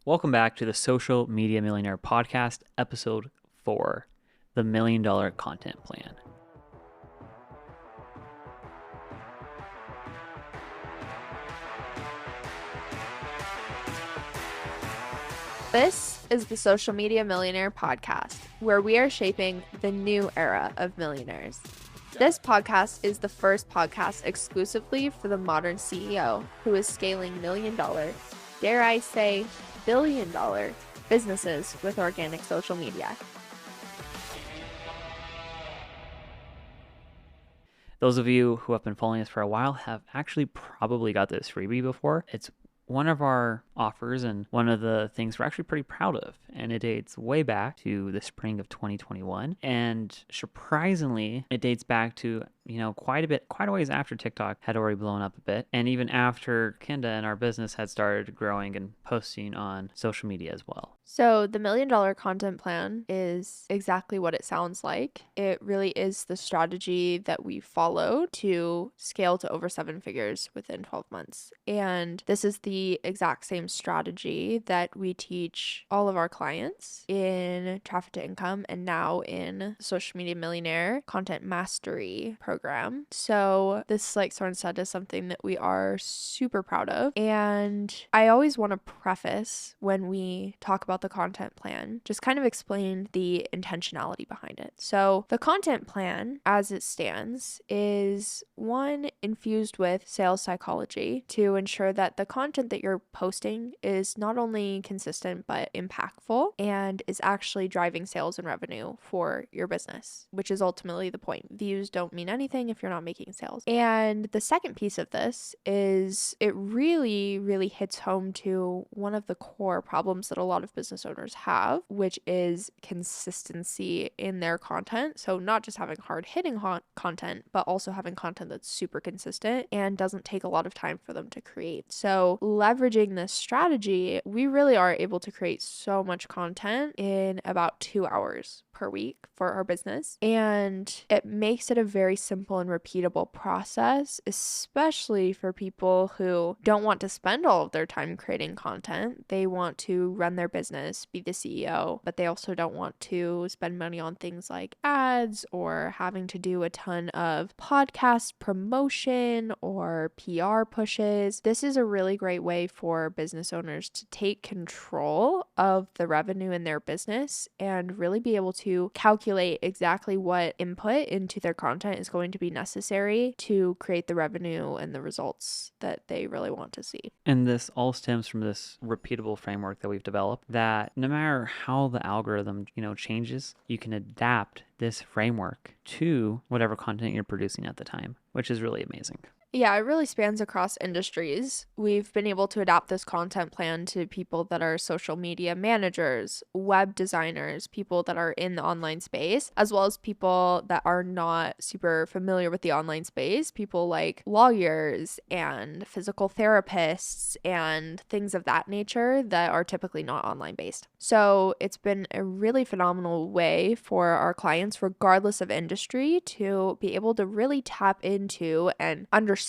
Welcome back to the Social Media Millionaire Podcast, episode 4, the $1 Million Content Plan. This is the Social Media Millionaire Podcast, where we are shaping the new era of millionaires. This podcast is the first podcast exclusively for the modern CEO who is scaling $1 million, dare I say, $1 billion businesses with organic social media. Those of you who have been following us for a while have actually probably got this freebie before. It's one of our offers and one of the things we're actually pretty proud of. And it dates way back to the spring of 2021. And surprisingly, it dates back to, quite a ways after TikTok had already blown up a bit. And even after Kinda and our business had started growing and posting on social media as well. So the $1 Million Content Plan is exactly what it sounds like. It really is the strategy that we follow to scale to over 7 figures within 12 months. And this is the exact same strategy that we teach all of our clients in Traffic to Income and now in Social Media Millionaire Content Mastery program. So this, like Soren said, is something that we are super proud of. And I always want to preface when we talk about the content plan, just kind of explain the intentionality behind it. So the content plan as it stands is one infused with sales psychology to ensure that the content that you're posting is not only consistent but impactful and is actually driving sales and revenue for your business, which is ultimately the point. Views don't mean anything if you're not making sales. And the second piece of this is it really, really hits home to one of the core problems that a lot of business owners have, which is consistency in their content. So not just having hard-hitting content, but also having content that's super consistent and doesn't take a lot of time for them to create. So leveraging this strategy, we really are able to create so much content in about 2 hours per week for our business. And it makes it a very simple and repeatable process, especially for people who don't want to spend all of their time creating content. They want to run their business, be the CEO, but they also don't want to spend money on things like ads or having to do a ton of podcast promotion or PR pushes. This is a really great way for business owners to take control of the revenue in their business and really be able to calculate exactly what input into their content is going to be necessary to create the revenue and the results that they really want to see. And this all stems from this repeatable framework that we've developed that no matter how the algorithm, changes, you can adapt this framework to whatever content you're producing at the time, which is really amazing. Yeah, it really spans across industries. We've been able to adapt this content plan to people that are social media managers, web designers, people that are in the online space, as well as people that are not super familiar with the online space, people like lawyers and physical therapists and things of that nature that are typically not online based. So it's been a really phenomenal way for our clients, regardless of industry, to be able to really tap into and understand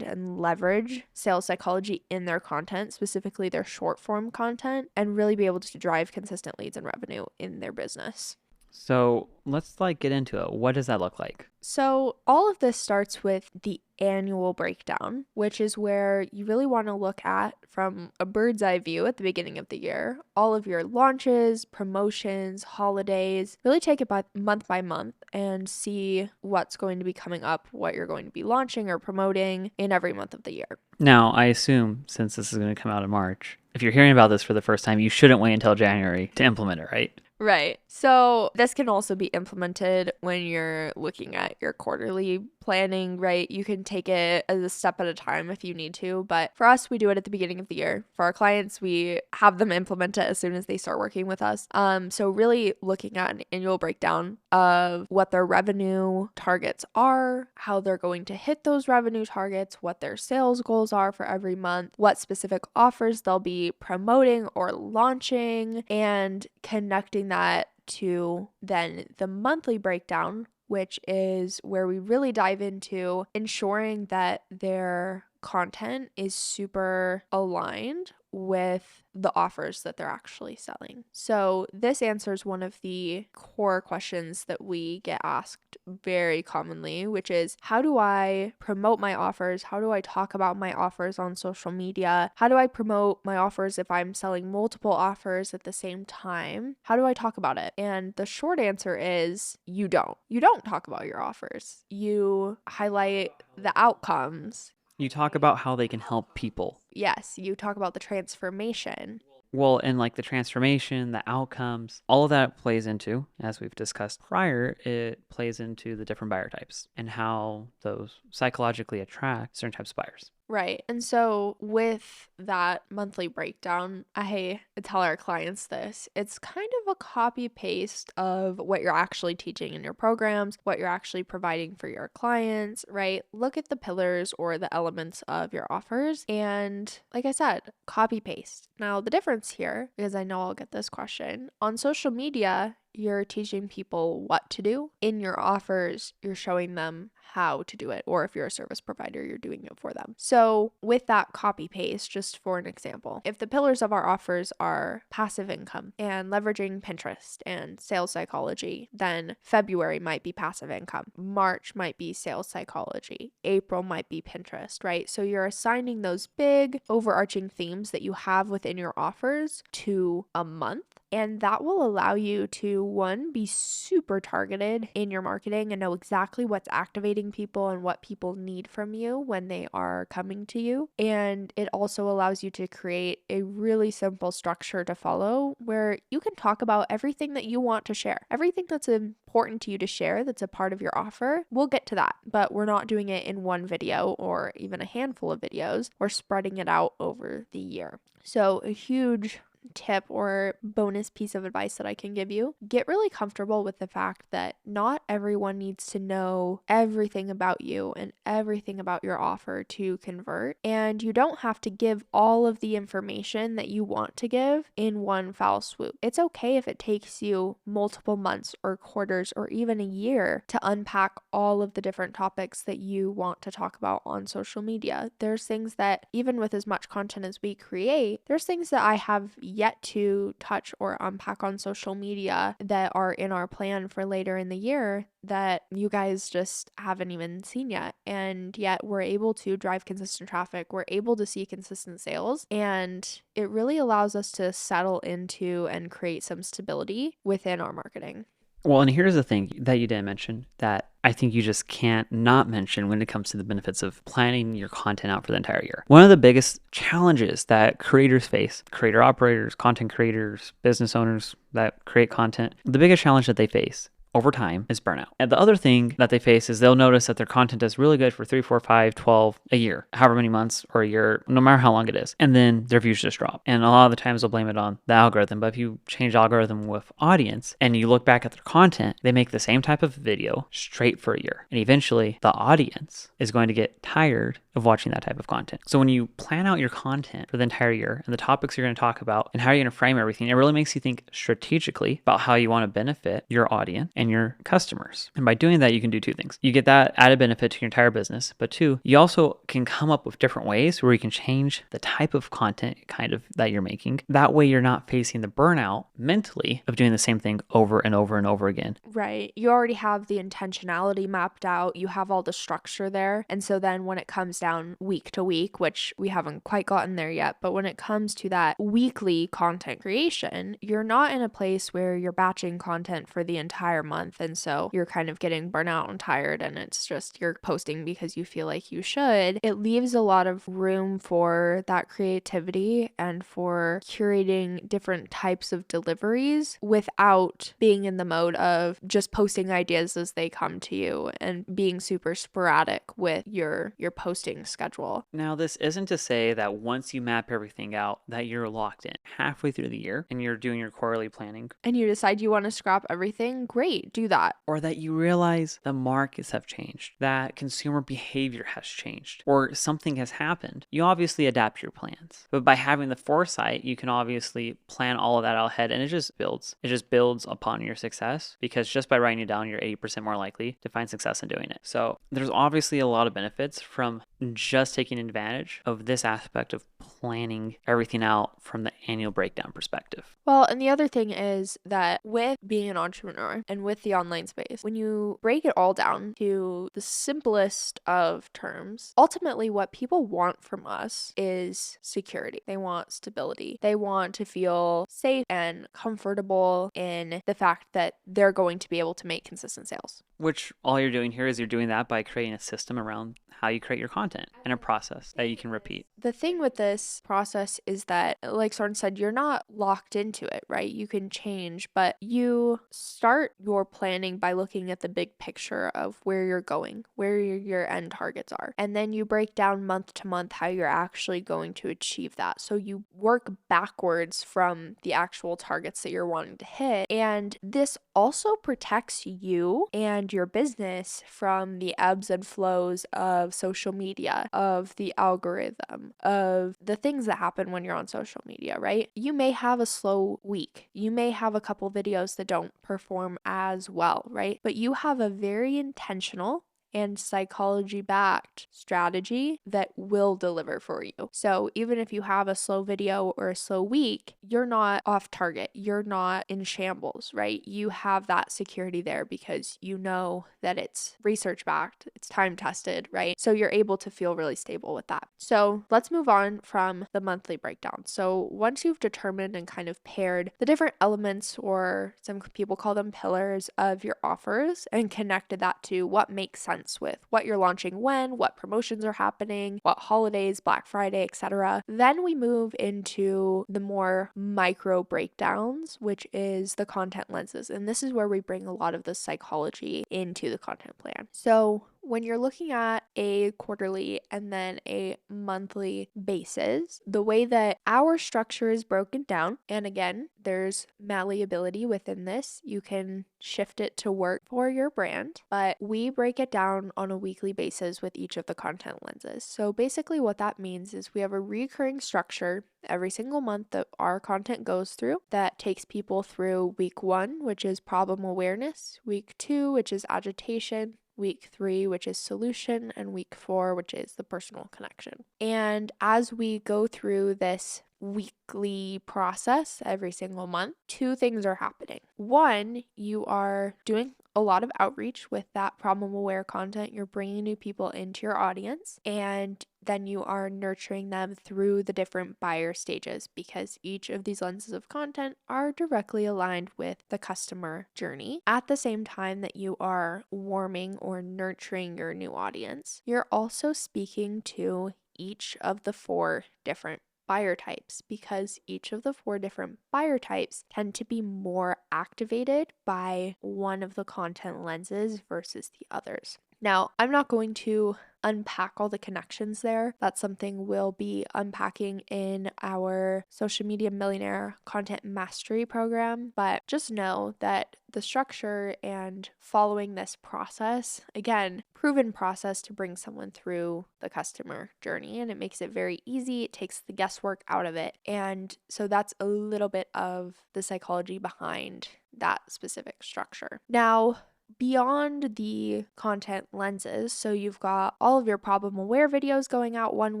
and leverage sales psychology in their content, specifically their short form content, and really be able to drive consistent leads and revenue in their business. So let's get into it. What does that look like? So all of this starts with the annual breakdown, which is where you really want to look at from a bird's eye view at the beginning of the year, all of your launches, promotions, holidays, really take it by month and see what's going to be coming up, what you're going to be launching or promoting in every month of the year. Now, I assume since this is going to come out in March, if you're hearing about this for the first time, you shouldn't wait until January to implement it, right? Right. So this can also be implemented when you're looking at your quarterly planning, right? You can take it as a step at a time if you need to, but for us, we do it at the beginning of the year. For our clients, we have them implement it as soon as they start working with us. So really looking at an annual breakdown of what their revenue targets are, how they're going to hit those revenue targets, what their sales goals are for every month, what specific offers they'll be promoting or launching, and connecting that to then the monthly breakdown, which is where we really dive into ensuring that their content is super aligned with the offers that they're actually selling. So this answers one of the core questions that we get asked very commonly, which is, how do I promote my offers? How do I talk about my offers on social media? How do I promote my offers if I'm selling multiple offers at the same time? How do I talk about it? And the short answer is you don't. You don't talk about your offers. You highlight the outcomes. You talk about how they can help people. Yes, you talk about the transformation. Well, and like the transformation, the outcomes, all of that plays into, as we've discussed prior, it plays into the different buyer types and how those psychologically attract certain types of buyers. Right. And so with that monthly breakdown, I tell our clients this. It's kind of a copy paste of what you're actually teaching in your programs, what you're actually providing for your clients, right? Look at the pillars or the elements of your offers. And like I said, copy paste. Now, the difference here, because I know I'll get this question, on social media, you're teaching people what to do. In your offers, you're showing them how to do it. Or if you're a service provider, you're doing it for them. So with that copy paste, just for an example, if the pillars of our offers are passive income and leveraging Pinterest and sales psychology, then February might be passive income. March might be sales psychology. April might be Pinterest, right? So you're assigning those big overarching themes that you have within your offers to a month. And that will allow you to, one, be super targeted in your marketing and know exactly what's activating people and what people need from you when they are coming to you. And it also allows you to create a really simple structure to follow where you can talk about everything that you want to share, everything that's important to you to share that's a part of your offer. We'll get to that, but we're not doing it in one video or even a handful of videos. We're spreading it out over the year. So a huge tip or bonus piece of advice that I can give you, get really comfortable with the fact that not everyone needs to know everything about you and everything about your offer to convert. And you don't have to give all of the information that you want to give in one foul swoop. It's okay if it takes you multiple months or quarters or even a year to unpack all of the different topics that you want to talk about on social media. There's things that, even with as much content as we create, there's things that I have yet to touch or unpack on social media that are in our plan for later in the year that you guys just haven't even seen yet. And yet we're able to drive consistent traffic. We're able to see consistent sales. And it really allows us to settle into and create some stability within our marketing. Well, and here's the thing that you didn't mention that I think you just can't not mention when it comes to the benefits of planning your content out for the entire year. One of the biggest challenges that creators face, creator operators, content creators, business owners that create content, the biggest challenge that they face over time is burnout. And the other thing that they face is they'll notice that their content is really good for 3, 4, 5, 12, a year, however many months or a year, no matter how long it is. And then their views just drop. And a lot of the times they'll blame it on the algorithm. But if you change the algorithm with audience and you look back at their content, they make the same type of video straight for a year. And eventually the audience is going to get tired of watching that type of content. So when you plan out your content for the entire year and the topics you're going to talk about and how you're going to frame everything, it really makes you think strategically about how you want to benefit your audience and your customers. And by doing that, you can do two things. You get that added benefit to your entire business, but two, you also can come up with different ways where you can change the type of content kind of that you're making. That way you're not facing the burnout mentally of doing the same thing over and over and over again. Right. You already have the intentionality mapped out. You have all the structure there. And so then when it comes down week to week, which we haven't quite gotten there yet, but when it comes to that weekly content creation, you're not in a place where you're batching content for the entire month. And so you're kind of getting burnout and tired and it's just you're posting because you feel like you should. It leaves a lot of room for that creativity and for curating different types of deliveries without being in the mode of just posting ideas as they come to you and being super sporadic with your posting schedule. Now, this isn't to say that once you map everything out that you're locked in halfway through the year and you're doing your quarterly planning and you decide you want to scrap everything, great, do that. Or that you realize the markets have changed, that consumer behavior has changed, or something has happened. You obviously adapt your plans. But by having the foresight, you can obviously plan all of that out ahead and it just builds. It just builds upon your success because just by writing it down, you're 80% more likely to find success in doing it. So there's obviously a lot of benefits from just taking advantage of this aspect of planning everything out from the annual breakdown perspective. Well, and the other thing is that with being an entrepreneur and with the online space, when you break it all down to the simplest of terms, ultimately what people want from us is security. They want stability. They want to feel safe and comfortable in the fact that they're going to be able to make consistent sales. Which all you're doing here is you're doing that by creating a system around how you create your content and a process that you can repeat. The thing with this process is that, like Soren said, you're not locked into it, right? You can change, but you start your planning by looking at the big picture of where you're going, where your end targets are. And then you break down month to month how you're actually going to achieve that. So you work backwards from the actual targets that you're wanting to hit. And this also protects you and your business from the ebbs and flows of social media, of the algorithm, of the things that happen when you're on social media, right? You may have a slow week. You may have a couple videos that don't perform as well, right? But you have a very intentional and psychology backed strategy that will deliver for you. So even if you have a slow video or a slow week, you're not off target. You're not in shambles, right? You have that security there because you know that it's research backed, it's time tested, right? So you're able to feel really stable with that. So let's move on from the monthly breakdown. So once you've determined and kind of paired the different elements, or some people call them pillars, of your offers and connected that to what makes sense with what you're launching when, what promotions are happening, what holidays, Black Friday, etc. Then we move into the more micro breakdowns, which is the content lenses. And this is where we bring a lot of the psychology into the content plan. So when you're looking at a quarterly and then a monthly basis, the way that our structure is broken down, and again, there's malleability within this, you can shift it to work for your brand, but we break it down on a weekly basis with each of the content lenses. So basically, what that means is we have a recurring structure every single month that our content goes through that takes people through week 1, which is problem awareness, week 2, which is agitation, week 3, which is solution, and week 4, which is the personal connection. And as we go through this weekly process every single month, 2 things are happening. 1, you are doing a lot of outreach with that problem aware content. You're bringing new people into your audience, and then you are nurturing them through the different buyer stages, because each of these lenses of content are directly aligned with the customer journey. At the same time that you are warming or nurturing your new audience, you're also speaking to each of the 4 different buyer types, because each of the 4 different buyer types tend to be more activated by one of the content lenses versus the others. Now, I'm not going to unpack all the connections there. That's something we'll be unpacking in our Social Media Millionaire Content Mastery program. But just know that the structure and following this process, again, proven process to bring someone through the customer journey, and it makes it very easy. It takes the guesswork out of it. And so that's a little bit of the psychology behind that specific structure. Now, beyond the content lenses, so you've got all of your problem aware videos going out one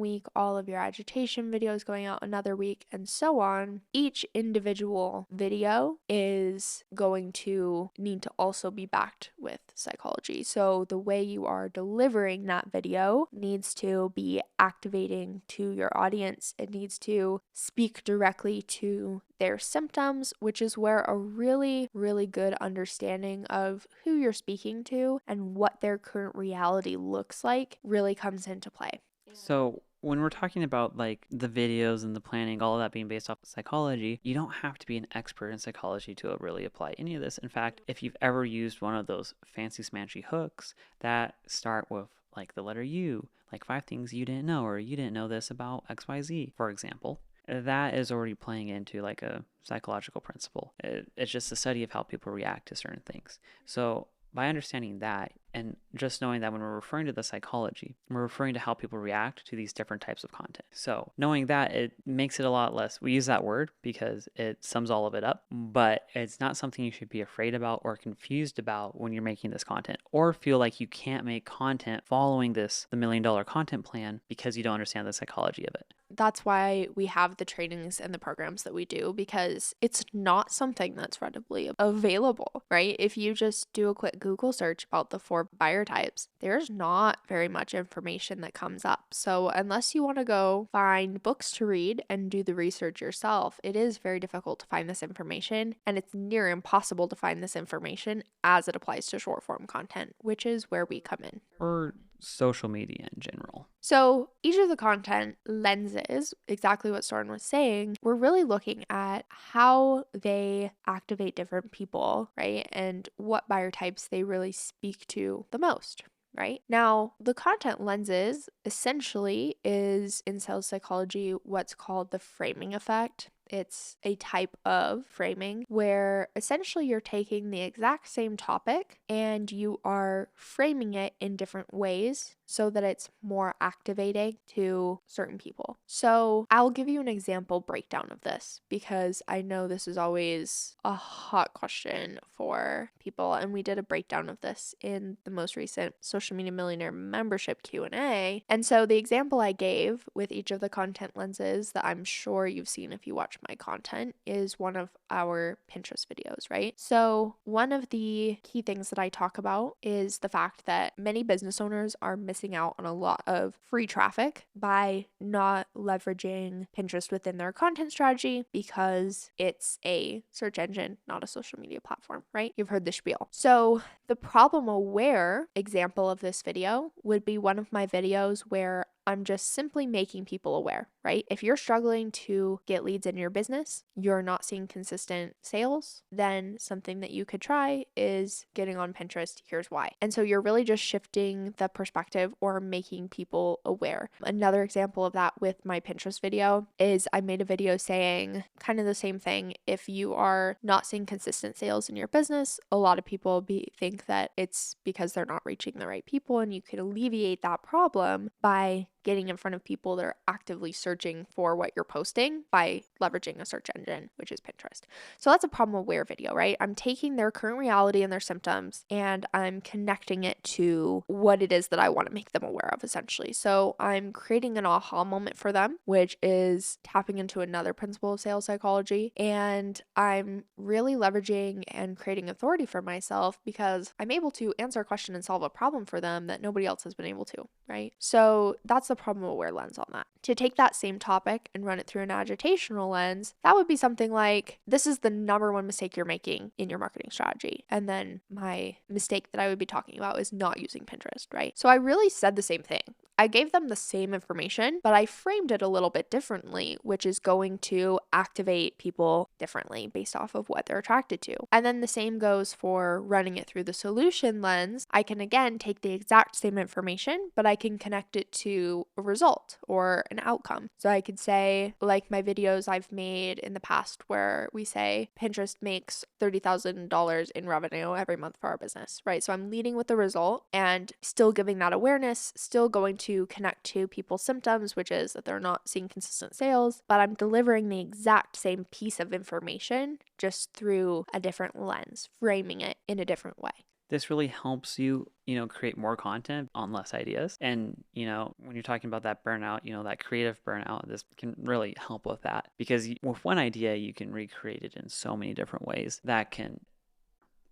week, all of your agitation videos going out another week, and so on. Each individual video is going to need to also be backed with psychology. So the way you are delivering that video needs to be activating to your audience. It needs to speak directly to their symptoms, which is where a really, really good understanding of who you're speaking to and what their current reality looks like really comes into play. So when we're talking about like the videos and the planning, all of that being based off of psychology, you don't have to be an expert in psychology to really apply any of this. In fact, if you've ever used one of those fancy smanchy hooks that start with like the letter U, like 5 things you didn't know, or you didn't know this about XYZ, for example, that is already playing into like a psychological principle. It's just a study of how people react to certain things. So by understanding that, And just knowing that when we're referring to the psychology, we're referring to how people react to these different types of content. So knowing that, it makes it a lot less, we use that word because it sums all of it up, but it's not something you should be afraid about or confused about when you're making this content, or feel like you can't make content following the $1 million content plan because you don't understand the psychology of it. That's why we have the trainings and the programs that we do, because it's not something that's readily available, right? If you just do a quick Google search about the 4 buyer types, there's not very much information that comes up. So unless you want to go find books to read and do the research yourself, it is very difficult to find this information, and it's near impossible to find this information as it applies to short form content, which is where we come in. Or social media in general. So each of the content lenses, exactly what Soren was saying, we're really looking at how they activate different people, right? And what buyer types they really speak to the most. Right? Now, the content lenses essentially is in sales psychology what's called the framing effect. It's a type of framing where essentially you're taking the exact same topic and you are framing it in different ways so that it's more activating to certain people. So I'll give you an example breakdown of this because I know this is always a hot question for people, and we did a breakdown of this in the most recent Social Media Millionaire membership Q&A. And so the example I gave with each of the content lenses that I'm sure you've seen if you watch my content is one of our Pinterest videos, right? So one of the key things that I talk about is the fact that many business owners are missing out on a lot of free traffic by not leveraging Pinterest within their content strategy because it's a search engine, not a social media platform, right? You've heard the spiel. So the problem aware example of this video would be one of my videos where I'm just simply making people aware, right? If you're struggling to get leads in your business, you're not seeing consistent sales, then something that you could try is getting on Pinterest. Here's why. And so you're really just shifting the perspective or making people aware. Another example of that with my Pinterest video is I made a video saying kind of the same thing. If you are not seeing consistent sales in your business, a lot of people think that it's because they're not reaching the right people, and you could alleviate that problem by getting in front of people that are actively searching for what you're posting by leveraging a search engine, which is Pinterest. So that's a problem aware video, right? I'm taking their current reality and their symptoms and I'm connecting it to what it is that I want to make them aware of, essentially. So I'm creating an aha moment for them, which is tapping into another principle of sales psychology. And I'm really leveraging and creating authority for myself because I'm able to answer a question and solve a problem for them that nobody else has been able to, right? So that's the problem aware lens on that. To take that same topic and run it through an agitational lens, that would be something like, this is the number one mistake you're making in your marketing strategy. And then my mistake that I would be talking about is not using Pinterest, right? So I really said the same thing. I gave them the same information, but I framed it a little bit differently, which is going to activate people differently based off of what they're attracted to. And then the same goes for running it through the solution lens. I can again take the exact same information, but I can connect it to a result or an outcome. So I could say, like my videos I've made in the past where we say Pinterest makes $30,000 in revenue every month for our business, right? So I'm leading with the result and still giving that awareness, still going to connect to people's symptoms, which is that they're not seeing consistent sales, but I'm delivering the exact same piece of information just through a different lens, framing it in a different way. This really helps you, create more content on less ideas. And, when you're talking about that burnout, that creative burnout, this can really help with that because with one idea, you can recreate it in so many different ways that can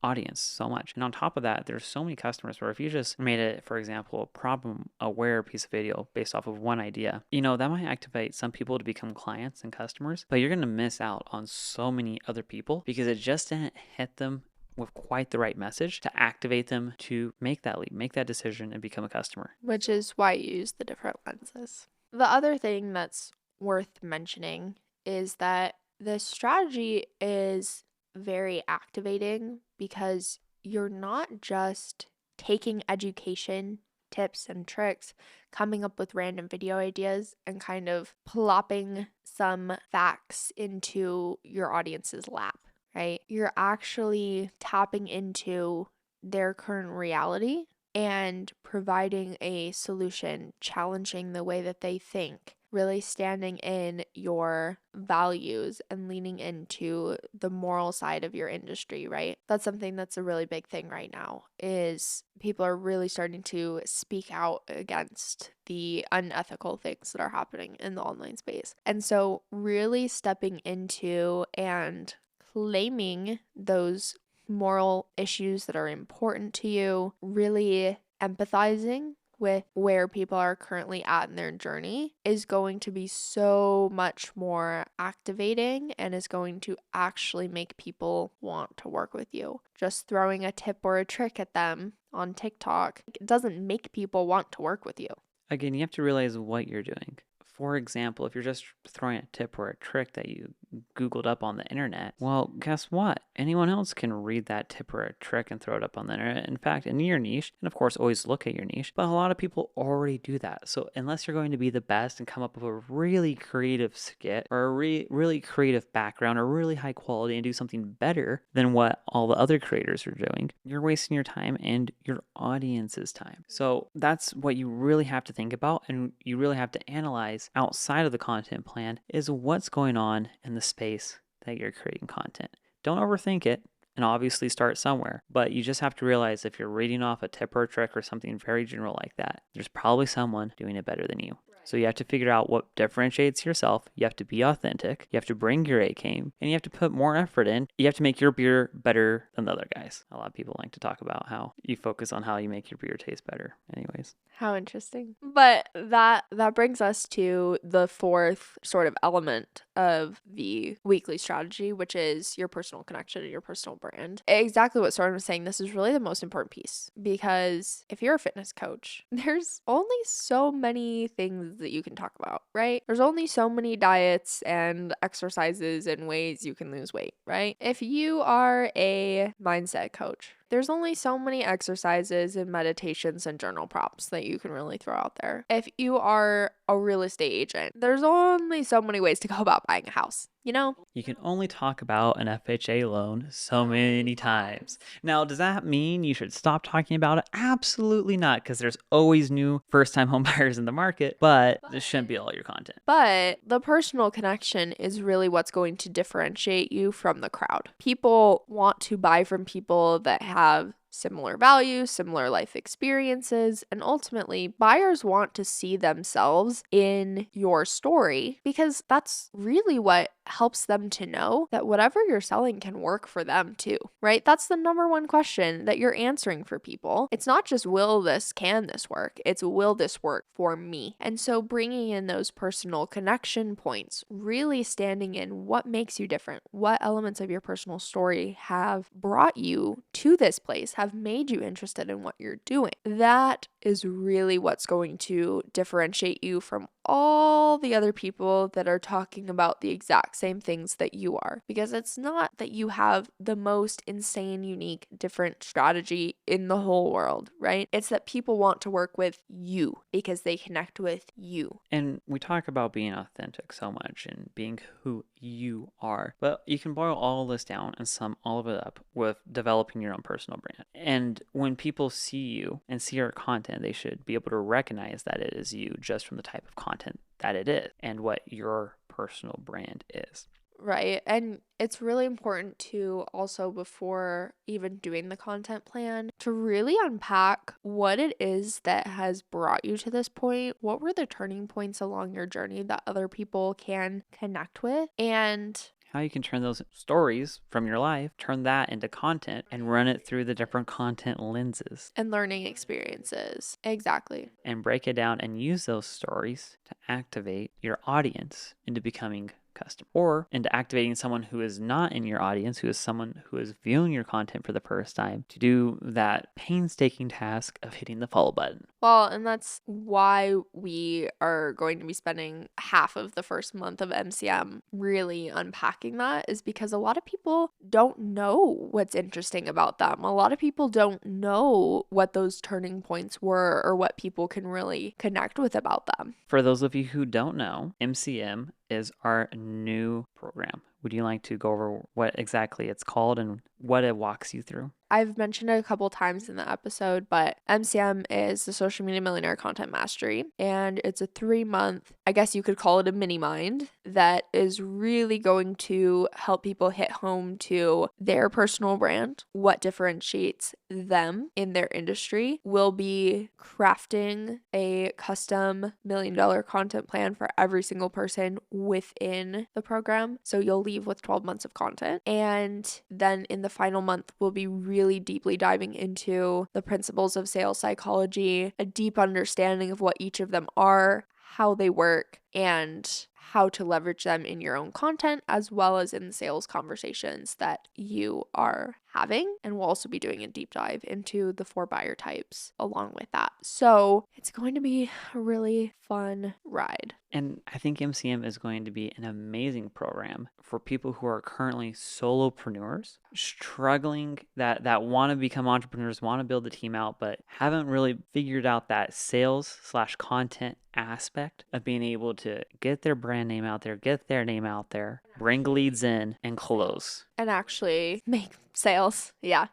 audience so much. And on top of that, there's so many customers where if you just made it, for example, a problem aware piece of video based off of one idea, that might activate some people to become clients and customers, but you're going to miss out on so many other people because it just didn't hit them with quite the right message to activate them to make that leap, make that decision, and become a customer. Which is why you use the different lenses. The other thing that's worth mentioning is that the strategy is very activating because you're not just taking education tips and tricks, coming up with random video ideas and kind of plopping some facts into your audience's lap, right? You're actually tapping into their current reality and providing a solution, challenging the way that they think, really standing in your values and leaning into the moral side of your industry, right? That's something that's a really big thing right now is people are really starting to speak out against the unethical things that are happening in the online space. And so really stepping into and claiming those moral issues that are important to you, really empathizing with where people are currently at in their journey is going to be so much more activating and is going to actually make people want to work with you. Just throwing a tip or a trick at them on TikTok, it doesn't make people want to work with you. Again, you have to realize what you're doing. For example, if you're just throwing a tip or a trick that you Googled up on the internet, well, guess what? Anyone else can read that tip or a trick and throw it up on the internet. In fact, in your niche, and of course, always look at your niche, but a lot of people already do that. So unless you're going to be the best and come up with a really creative skit or a really creative background or really high quality and do something better than what all the other creators are doing, you're wasting your time and your audience's time. So that's what you really have to think about, and you really have to analyze outside of the content plan is what's going on in the space that you're creating content. Don't overthink it, and obviously start somewhere, but you just have to realize if you're reading off a tip or a trick or something very general like that, there's probably someone doing it better than you. So you have to figure out what differentiates yourself. You have to be authentic. You have to bring your A game, and you have to put more effort in. You have to make your beer better than the other guys. A lot of people like to talk about how you focus on how you make your beer taste better. Anyways. How interesting. But that brings us to the fourth sort of element of the weekly strategy, which is your personal connection and your personal brand. Exactly what Soren was saying. This is really the most important piece because if you're a fitness coach, there's only so many things that you can talk about, right? There's only so many diets and exercises and ways you can lose weight, right? If you are a mindset coach, there's only so many exercises and meditations and journal prompts that you can really throw out there. If you are a real estate agent, there's only so many ways to go about buying a house, you know? You can only talk about an FHA loan so many times. Now, does that mean you should stop talking about it? Absolutely not, because there's always new first-time home buyers in the market, but this shouldn't be all your content. But the personal connection is really what's going to differentiate you from the crowd. People want to buy from people that have similar values, similar life experiences, and ultimately buyers want to see themselves in your story because that's really what helps them to know that whatever you're selling can work for them too, right? That's the number one question that you're answering for people. It's not just can this work? It's will this work for me? And so bringing in those personal connection points, really standing in what makes you different, what elements of your personal story have brought you to this place, have made you interested in what you're doing. That is really what's going to differentiate you from all the other people that are talking about the exact same things that you are. Because it's not that you have the most insane, unique, different strategy in the whole world, right? It's that people want to work with you because they connect with you. And we talk about being authentic so much and being who you are, but you can boil all this down and sum all of it up with developing your own personal brand. And when people see you and see your content, they should be able to recognize that it is you just from the type of content that it is and what your personal brand is. Right. And it's really important to also, before even doing the content plan, to really unpack what it is that has brought you to this point. What were the turning points along your journey that other people can connect with? And how you can turn those stories from your life, turn that into content and run it through the different content lenses and learning experiences. Exactly. And break it down and use those stories to activate your audience into becoming customer or into activating someone who is not in your audience, who is someone who is viewing your content for the first time, to do that painstaking task of hitting the follow button. Well, and that's why we are going to be spending half of the first month of MCM really unpacking that, is because a lot of people don't know what's interesting about them. A lot of people don't know what those turning points were or what people can really connect with about them. For those of you who don't know, MCM is our new program. would you like to go over what exactly it's called and what it walks you through? I've mentioned it a couple times in the episode, but MCM is the Social Media Millionaire Content Mastery, and it's a 3-month, I guess you could call it a mini mind, that is really going to help people hit home to their personal brand, what differentiates them in their industry. We'll be crafting a custom $1 million content plan for every single person within the program. So you'll leave with 12 months of content. And then in the final month, we'll be really deeply diving into the principles of sales psychology, a deep understanding of what each of them are, how they work, and how to leverage them in your own content as well as in the sales conversations that you are having. And we'll also be doing a deep dive into the 4 buyer types along with that. So it's going to be a really fun ride. And I think MCM is going to be an amazing program for people who are currently solopreneurs, struggling, that want to become entrepreneurs, want to build a team out, but haven't really figured out that sales/content aspect of being able to get their brand name out there, get their name out there, bring leads in, and close. And actually make sales. Yeah.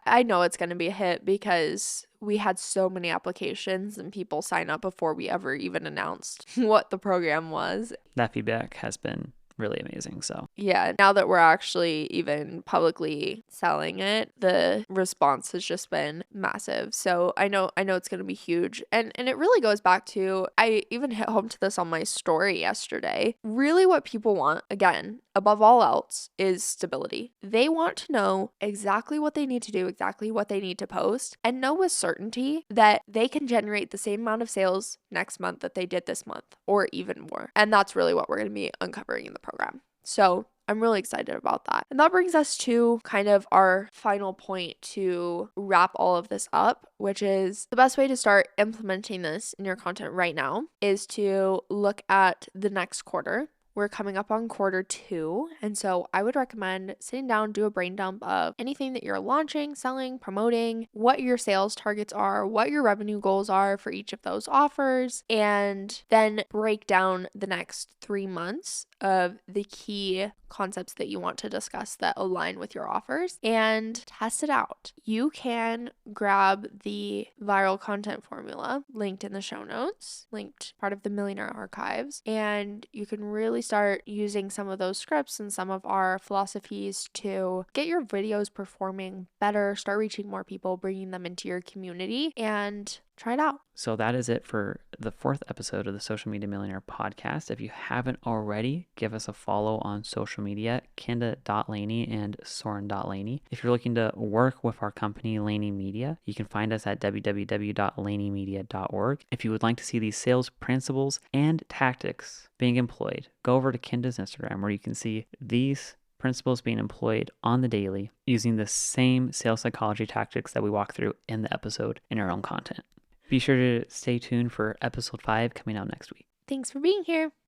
I know it's going to be a hit because we had so many applications and people sign up before we ever even announced what the program was. That feedback has been really amazing. So yeah, now that we're actually even publicly selling it, the response has just been massive. So I know it's going to be huge. And it really goes back to, I even hit home to this on my story yesterday. Really what people want, again, above all else, is stability. They want to know exactly what they need to do, exactly what they need to post, and know with certainty that they can generate the same amount of sales next month that they did this month, or even more. And that's really what we're going to be uncovering in the program. So I'm really excited about that. And that brings us to kind of our final point to wrap all of this up, which is the best way to start implementing this in your content right now is to look at the next quarter. We're coming up on quarter 2. And so I would recommend sitting down, do a brain dump of anything that you're launching, selling, promoting, what your sales targets are, what your revenue goals are for each of those offers, and then break down the next 3 months of the key concepts that you want to discuss that align with your offers and test it out. You can grab the viral content formula linked in the show notes, linked part of the Millionaire Archives, and you can really start using some of those scripts and some of our philosophies to get your videos performing better, start reaching more people, bringing them into your community, and try it out. So that is it for the 4th episode of the Social Media Millionaire podcast. If you haven't already, give us a follow on social media, Kenda.Laney and Soren.Laney. If you're looking to work with our company, Laney Media, you can find us at www.laneymedia.org. If you would like to see these sales principles and tactics being employed, go over to Kenda's Instagram where you can see these principles being employed on the daily using the same sales psychology tactics that we walk through in the episode in our own content. Be sure to stay tuned for episode 5 coming out next week. Thanks for being here.